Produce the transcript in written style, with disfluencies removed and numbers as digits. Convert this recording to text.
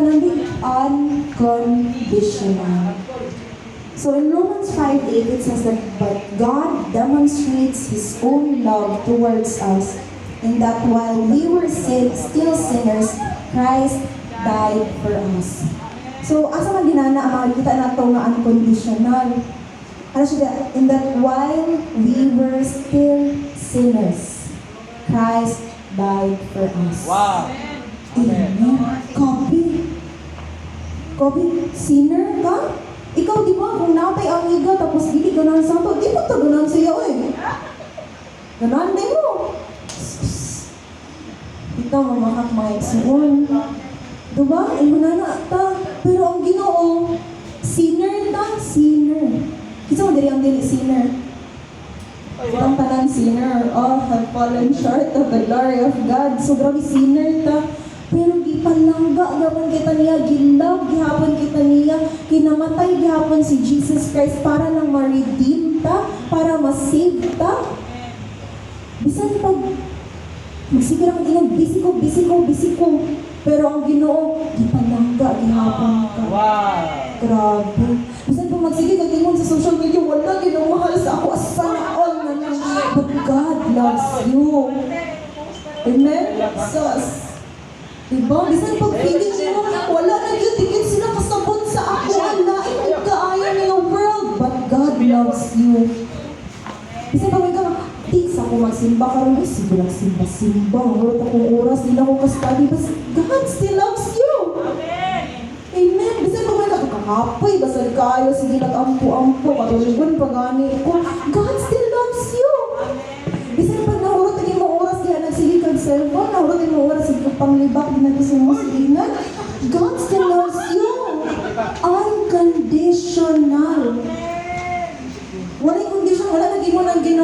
panamig unconditional. So in Romans 5:8 it says that, but God demonstrates His own love towards us in that while we were still sinners, Christ died for us. So asa man dinana ang makikita nato nga unconditional. Ano siya, in that while we were still sinners, Christ died for us. Wow. Amen. Copy, sinner ka? Ikaw di ba, kung natay ang iga, tapos dili ganan sa to, di mo to ganan siya, oy. Ganan din mo. Ikaw, mamahak mga eksuon. Diba? Ino na ta. Pero ang Ginoo, sinner ta, sinner. Kita mo diri ang dili sinner. Ang tanan sinner, have fallen short of the glory of God. So grabe sinner ta. Pero gipanlangga gapon kita niya, gilab gihapon kita niya, kinamatay gihapon si Jesus Christ para lang ma-redeem ta, para ma-save ta. Bisan pag magsigara kang ingon, busy ko. Pero ang Ginoo, gipanlangga gihapon ka. Wow. Grabe. Bisan pag magsige kang ingon sa social media, wala ginamahal sa ako, sana all na lang. But God loves you. Amen? Sus. Diba? Bisan pag feeling nyo, wala na yun, tigit sila kasabot sa ako, alain ang kaayon ng world. But God loves you. Bisan pag may ka, sa ako magsimba karon, ay sige lang simba. Hurot akong oras, di na ako ka-study. But God still loves you. Amen. Bisan pag may kakakapoy, basta kayo, sige nag-ampo-ampo, katulugon, pagani ko. God still loves you. Bisan pag nahurot ang imong oras, diyan nagsige kang cellphone, nahurot ang imong oras, sige kang panglibak, di na gusto mo silingan. God still loves you. Unconditional. Wala ko